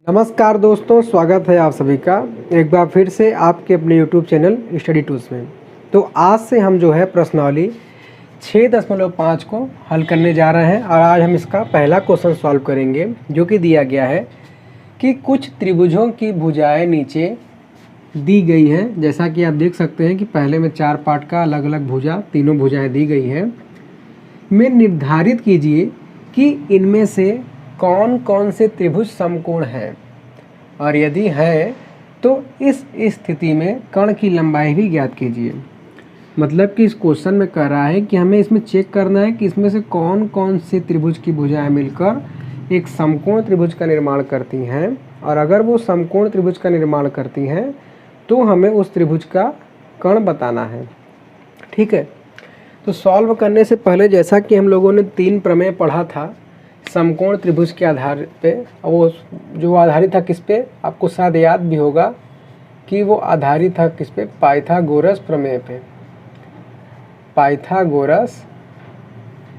नमस्कार दोस्तों, स्वागत है आप सभी का एक बार फिर से आपके अपने YouTube चैनल स्टडी टूल्स में। तो आज से हम जो है प्रश्नावली 6.5 को हल करने जा रहे हैं और आज हम इसका पहला क्वेश्चन सॉल्व करेंगे, जो कि दिया गया है कि कुछ त्रिभुजों की भुजाएं नीचे दी गई हैं। जैसा कि आप देख सकते हैं कि पहले में 4 पार्ट का अलग अलग भुजा, तीनों भुजाएं दी गई हैं। में निर्धारित कीजिए कि इनमें से कौन कौन से त्रिभुज समकोण हैं, और यदि है तो इस स्थिति में कर्ण की लंबाई भी ज्ञात कीजिए। मतलब कि इस क्वेश्चन में कह रहा है कि हमें इसमें चेक करना है कि इसमें से कौन कौन से त्रिभुज की भुजाएं मिलकर एक समकोण त्रिभुज का निर्माण करती हैं, और अगर वो समकोण त्रिभुज का निर्माण करती हैं तो हमें उस त्रिभुज का कर्ण बताना है। ठीक है, तो सॉल्व करने से पहले जैसा कि हम लोगों ने 3 प्रमेय पढ़ा था समकोण त्रिभुज के आधार पे, वो जो आधारित था किस पे, आपको शायद याद भी होगा कि वो आधारित था किस पे, पाइथागोरस प्रमेय पे, पाइथागोरस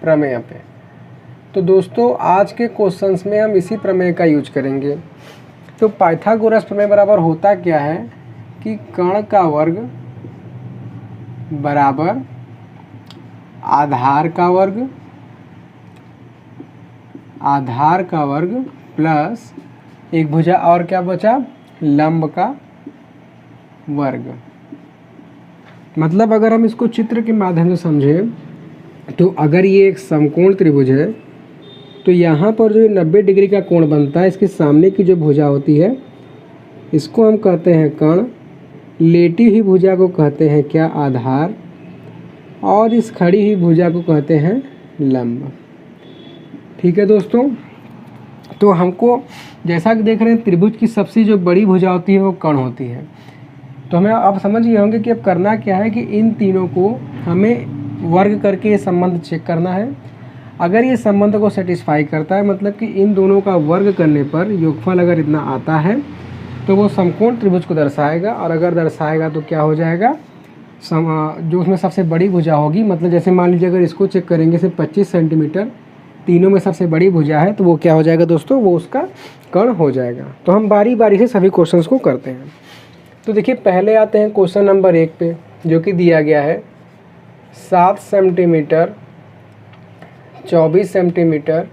प्रमेय पे। तो दोस्तों आज के क्वेश्चंस में हम इसी प्रमेय का यूज करेंगे। तो पाइथागोरस प्रमेय बराबर होता क्या है कि कर्ण का वर्ग बराबर आधार का वर्ग प्लस एक भुजा और क्या बचा, लंब का वर्ग। मतलब अगर हम इसको चित्र के माध्यम से समझें तो अगर ये एक समकोण त्रिभुज है तो यहाँ पर जो 90 डिग्री का कोण बनता है, इसके सामने की जो भुजा होती है इसको हम कहते हैं कर्ण, लेटी हुई भुजा को कहते हैं क्या, आधार, और इस खड़ी हुई भुजा को कहते हैं लंब। ठीक है दोस्तों, तो हमको जैसा कि देख रहे हैं त्रिभुज की सबसे जो बड़ी भुजा होती है वो कर्ण होती है। तो हमें आप समझ गए होंगे कि अब करना क्या है कि इन तीनों को हमें वर्ग करके ये संबंध चेक करना है। अगर ये संबंध को सेटिस्फाई करता है, मतलब कि इन दोनों का वर्ग करने पर योगफल अगर इतना आता है तो वो समकोण त्रिभुज को दर्शाएगा, और अगर दर्शाएगा तो क्या हो जाएगा, जो उसमें सबसे बड़ी भुजा होगी, मतलब जैसे मान लीजिए अगर इसको चेक करेंगे सिर्फ 25 सेंटीमीटर, तीनों में सबसे बड़ी भुजा है, तो वो क्या हो जाएगा दोस्तों, वो उसका कर्ण हो जाएगा। तो हम बारी बारी से सभी क्वेश्चंस को करते हैं। तो देखिए पहले आते हैं क्वेश्चन नंबर 1 पे, जो कि दिया गया है 7 सेंटीमीटर, 24 सेंटीमीटर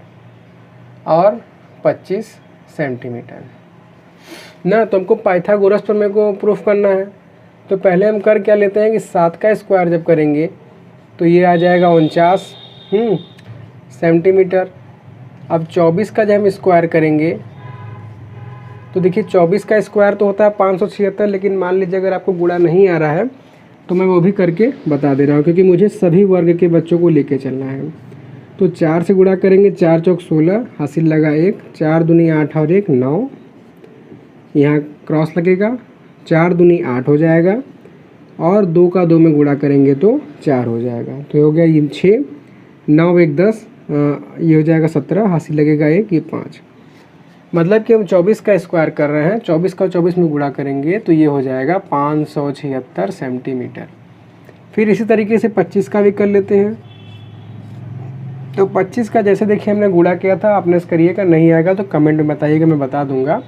और 25 सेंटीमीटर ना। तो हमको पाइथागोरस प्रमेय को प्रूफ करना है। तो पहले हम कर क्या लेते हैं कि 7 का स्क्वायर जब करेंगे तो ये आ जाएगा 49 सेंटीमीटर। अब 24 का जब हम स्क्वायर करेंगे तो देखिए 24 का स्क्वायर तो होता है 576, लेकिन मान लीजिए अगर आपको गुणा नहीं आ रहा है तो मैं वो भी करके बता दे रहा हूँ, क्योंकि मुझे सभी वर्ग के बच्चों को लेके चलना है। तो 4 से गुणा करेंगे, 4 चौक 16, हासिल लगा 1, 4 दूनी 8 और 1 9, यहाँ क्रॉस लगेगा, 4 दूनी 8 हो जाएगा, और 2 का 2 में गुणा करेंगे तो 4 हो जाएगा। तो हो गया ये 6, 9 1 10, ये हो जाएगा 17, हासिल लगेगा 1, ये 5। मतलब कि हम 24 का स्क्वायर कर रहे हैं, 24 का 24 में गुणा करेंगे तो ये हो जाएगा 576 सेंटीमीटर। फिर इसी तरीके से 25 का भी कर लेते हैं। तो 25 का जैसे देखिए हमने गुणा किया था, आपने करिएगा, नहीं आएगा तो कमेंट में बताइएगा, मैं बता दूंगा।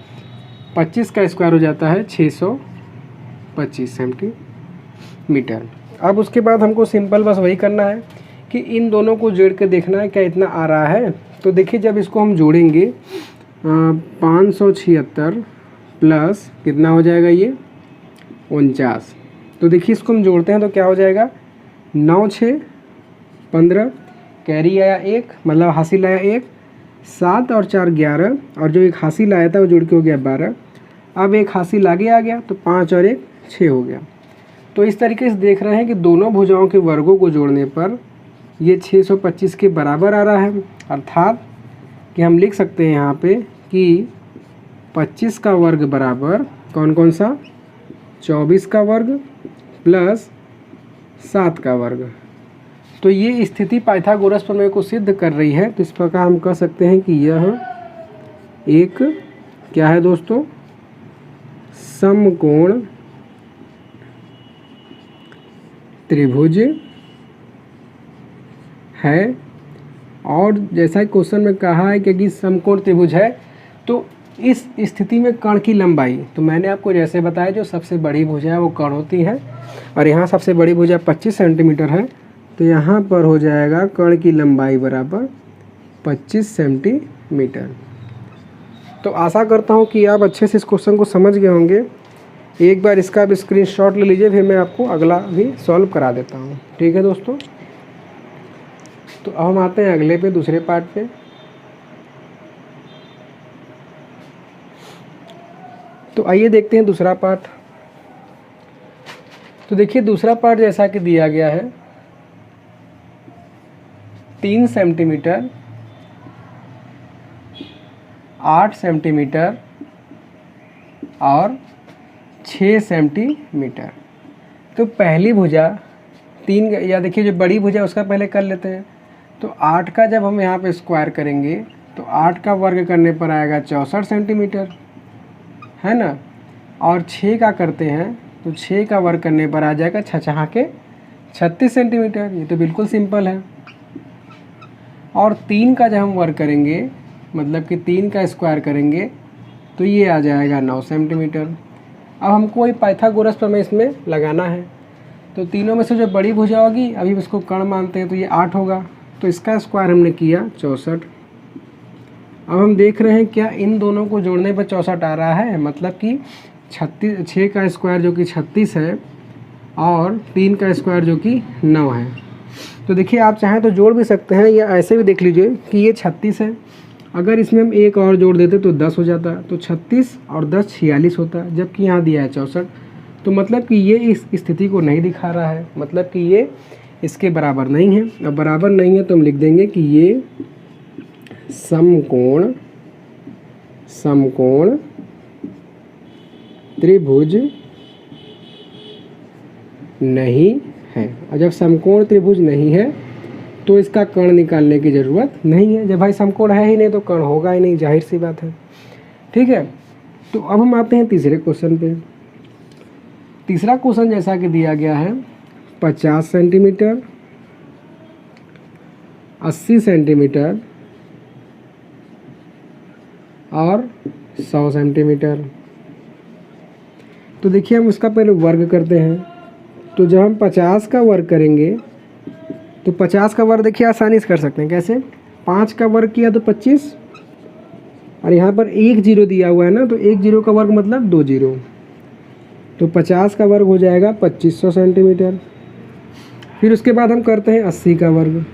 25 का स्क्वायर हो जाता है 625 सेंटीमीटर। अब उसके बाद हमको सिंपल बस वही करना है कि इन दोनों को जोड़ के देखना है क्या इतना आ रहा है। तो देखिए जब इसको हम जोड़ेंगे 576 प्लस कितना हो जाएगा, ये 49। तो देखिए इसको हम जोड़ते हैं तो क्या हो जाएगा, 9 6 15, कैरी आया 1, मतलब हासिल आया 1, 7 और 4 11, और जो एक हासिल आया था वो जुड़ के हो गया 12। अब एक हासिल आगे आ गया तो 5 और 1 6 हो गया। तो इस तरीके से देख रहे हैं कि दोनों भुजाओं के वर्गों को जोड़ने पर ये 625 के बराबर आ रहा है। अर्थात कि हम लिख सकते हैं यहाँ पे कि 25 का वर्ग बराबर कौन कौन सा, 24 का वर्ग प्लस 7 का वर्ग। तो ये स्थिति पाइथागोरस प्रमेय को सिद्ध कर रही है। तो इस प्रकार हम कह सकते हैं कि यह एक क्या है दोस्तों, समकोण त्रिभुज है। और जैसा क्वेश्चन में कहा है कि समकोण त्रिभुज है, तो इस स्थिति में कण की लंबाई, तो मैंने आपको जैसे बताया जो सबसे बड़ी भुजा है वो कण होती है, और यहाँ सबसे बड़ी भुजा 25 सेंटीमीटर है, तो यहाँ पर हो जाएगा कण की लंबाई बराबर 25 सेंटीमीटर। तो आशा करता हूँ कि आप अच्छे से इस क्वेश्चन को समझ गए होंगे। एक बार इसका भी स्क्रीनशॉट ले लीजिए, फिर मैं आपको अगला भी सॉल्व करा देता हूँ। ठीक है दोस्तों, तो अब हम आते हैं अगले पे, दूसरे पार्ट पे। तो आइए देखते हैं दूसरा पार्ट। तो देखिए दूसरा पार्ट जैसा कि दिया गया है 3 सेंटीमीटर, 8 सेंटीमीटर और 6 सेंटीमीटर। तो पहली भुजा 3, या देखिए जो बड़ी भुजा उसका पहले कर लेते हैं। तो 8 का जब हम यहाँ पे स्क्वायर करेंगे तो 8 का वर्ग करने पर आएगा 64 सेंटीमीटर, है ना। और 6 का करते हैं तो 6 का वर्ग करने पर आ जाएगा 6 के 36 सेंटीमीटर। ये तो बिल्कुल सिंपल है। और 3 का जब हम वर्ग करेंगे, मतलब कि 3 का स्क्वायर करेंगे तो ये आ जाएगा 9 सेंटीमीटर। अब हमको वही पाइथागोरस प्रमेय इसमें लगाना है। तो तीनों में से जो बड़ी भुजा होगी, अभी इसको कण मानते हैं, तो ये 8 होगा, तो इसका स्क्वायर हमने किया 64। अब हम देख रहे हैं क्या इन दोनों को जोड़ने पर 64 आ रहा है, मतलब कि 6 का स्क्वायर जो कि 36 है और 3 का स्क्वायर जो कि 9 है। तो देखिए आप चाहें तो जोड़ भी सकते हैं, या ऐसे भी देख लीजिए कि ये 36 है, अगर इसमें हम एक और जोड़ देते तो 10 हो जाता, तो 36 और 10 46 होता, जबकि यहाँ दिया है 64। तो मतलब कि ये इस स्थिति को नहीं दिखा रहा है, मतलब कि ये इसके बराबर नहीं है। अब बराबर नहीं है तो हम लिख देंगे कि ये समकोण त्रिभुज नहीं है। और जब समकोण त्रिभुज नहीं है तो इसका कर्ण निकालने की ज़रूरत नहीं है। जब भाई समकोण है ही नहीं तो कर्ण होगा ही नहीं, जाहिर सी बात है। ठीक है, तो अब हम आते हैं तीसरे क्वेश्चन पे। तीसरा क्वेश्चन जैसा कि दिया गया है 50 सेंटीमीटर, 80 सेंटीमीटर और 100 सेंटीमीटर। तो देखिए हम उसका पहले वर्ग करते हैं। तो जब हम 50 का वर्ग करेंगे तो 50 का वर्ग देखिए आसानी से कर सकते हैं। कैसे? 5 का वर्ग किया तो 25, और यहाँ पर 1 0 दिया हुआ है ना, तो 1 0 का वर्ग मतलब 2 0, तो 50 का वर्ग हो जाएगा 2500 सेंटीमीटर। फिर उसके बाद हम करते हैं 80 का वर्ग।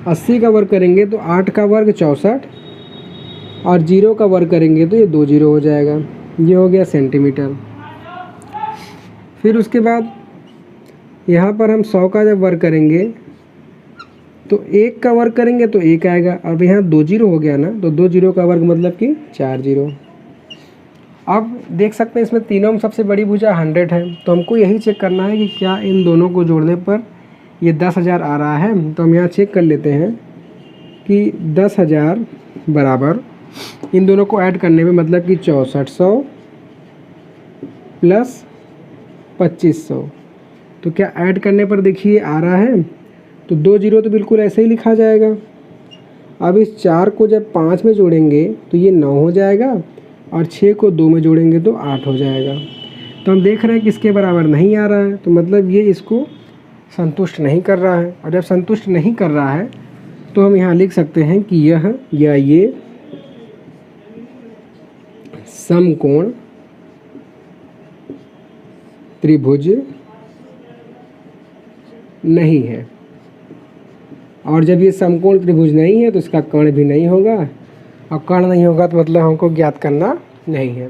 80 का वर्ग करेंगे तो 8 का वर्ग 64, और 0 का वर्ग करेंगे तो ये 2 0 हो जाएगा, ये हो गया सेंटीमीटर। फिर उसके बाद यहाँ पर हम 100 का जब वर्ग करेंगे तो 1 का वर्ग करेंगे तो 1 आएगा, अब यहाँ 2 0 हो गया ना, तो 2 0 का वर्ग मतलब कि 4 0। अब देख सकते हैं इसमें तीनों में सबसे बड़ी भुजा 100 है, तो हमको यही चेक करना है कि क्या इन दोनों को जोड़ने पर ये 10,000 आ रहा है। तो हम यहाँ चेक कर लेते हैं कि 10,000 बराबर इन दोनों को ऐड करने में मतलब कि 6400 प्लस 2500। तो क्या ऐड करने पर देखिए आ रहा है, तो 2 0 तो बिल्कुल ऐसे ही लिखा जाएगा। अब इस 4 को जब 5 में जोड़ेंगे तो ये 9 हो जाएगा, और 6 को 2 में जोड़ेंगे तो 8 हो जाएगा। तो हम देख रहे हैं कि इसके बराबर नहीं आ रहा है, तो मतलब ये इसको संतुष्ट नहीं कर रहा है। और जब संतुष्ट नहीं कर रहा है तो हम यहाँ लिख सकते हैं कि यह या ये समकोण त्रिभुज नहीं है। और जब ये समकोण त्रिभुज नहीं है तो इसका कर्ण भी नहीं होगा, और कर्ण नहीं होगा तो मतलब हमको ज्ञात करना नहीं है।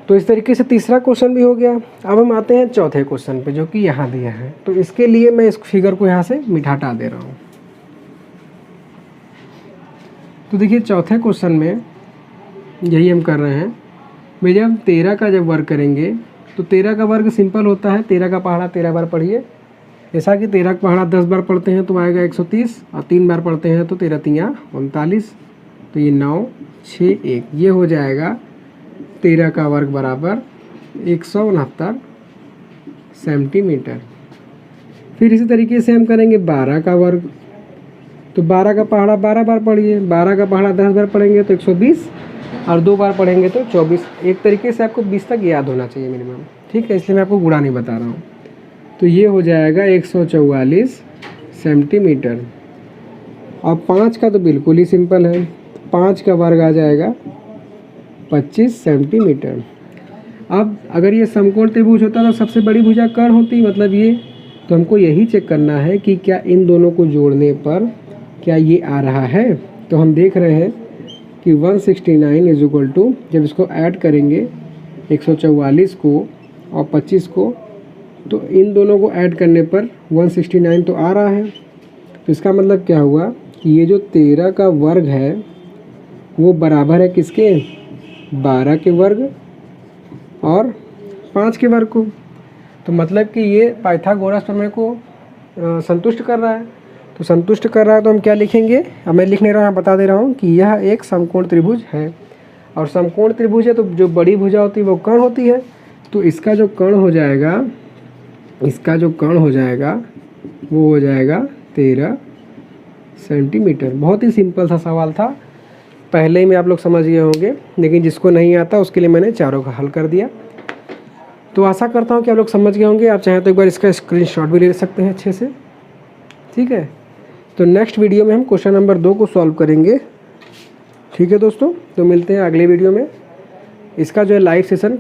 तो इस तरीके से तीसरा क्वेश्चन भी हो गया। अब हम आते हैं चौथे क्वेश्चन पे, जो कि यहाँ दिया है। तो इसके लिए मैं इस फिगर को यहाँ से मिटाटा दे रहा हूँ। तो देखिए चौथे क्वेश्चन में यही हम कर रहे हैं। भाई जब हम 13 का जब वर्ग करेंगे तो 13 का वर्ग सिंपल होता है, 13 का पहाड़ा 13 बार पढ़िए। जैसा कि 13 का पहाड़ा 10 बार पढ़ते हैं तो आएगा 130, और 3 बार पढ़ते हैं तो 13 3 39, तो ये 9 6 1, ये हो जाएगा 13 का वर्ग बराबर 169 सेंटीमीटर। फिर इसी तरीके से हम करेंगे 12 का वर्ग। तो 12 का पहाड़ा 12 बार पढ़िए, 12 का पहाड़ा 10 बार पढ़ेंगे तो 120, और 2 बार पढ़ेंगे तो 24। एक तरीके से आपको 20 तक याद होना चाहिए मिनिमम, ठीक है, इसलिए मैं आपको गुणा नहीं बता रहा हूँ। तो ये हो जाएगा 144 सेंटीमीटर। और 5 का तो बिल्कुल ही सिंपल है, 5 का वर्ग आ जाएगा 25 सेंटीमीटर। अब अगर ये समकोण त्रिभुज होता तो सबसे बड़ी भुजा कर्ण होती, मतलब ये, तो हमको यही चेक करना है कि क्या इन दोनों को जोड़ने पर क्या ये आ रहा है। तो हम देख रहे हैं कि 169 इज इक्वल टू, जब इसको ऐड करेंगे 144 को और 25 को, तो इन दोनों को ऐड करने पर 169 तो आ रहा है। तो इसका मतलब क्या हुआ कि ये जो 13 का वर्ग है वो बराबर है किसके, 12 के वर्ग और 5 के वर्ग को। तो मतलब कि ये पाइथागोरस प्रमेय को संतुष्ट कर रहा है। तो संतुष्ट कर रहा है तो हम क्या लिखेंगे, अब मैं लिख नहीं रहा हूँ, बता दे रहा हूँ कि यह एक समकोण त्रिभुज है। और समकोण त्रिभुज है तो जो बड़ी भुजा होती है वो कर्ण होती है। तो इसका जो कर्ण हो जाएगा, इसका जो कर्ण हो जाएगा वो हो जाएगा 13 सेंटीमीटर। बहुत ही सिंपल सा सवाल था, पहले ही में आप लोग समझ गए होंगे, लेकिन जिसको नहीं आता उसके लिए मैंने चारों का हल कर दिया। तो आशा करता हूँ कि आप लोग समझ गए होंगे। आप चाहें तो एक बार इसका स्क्रीनशॉट भी ले सकते हैं अच्छे से, ठीक है। तो नेक्स्ट वीडियो में हम क्वेश्चन नंबर 2 को सॉल्व करेंगे, ठीक है दोस्तों। तो मिलते हैं अगले वीडियो में। इसका जो है लाइव सेशन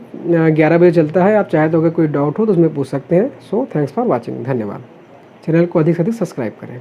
11 बजे चलता है, आप चाहे तो अगर कोई डाउट हो तो उसमें पूछ सकते हैं। सो थैंक्स फॉर वॉचिंग, धन्यवाद। चैनल को अधिक से अधिक सब्सक्राइब करें।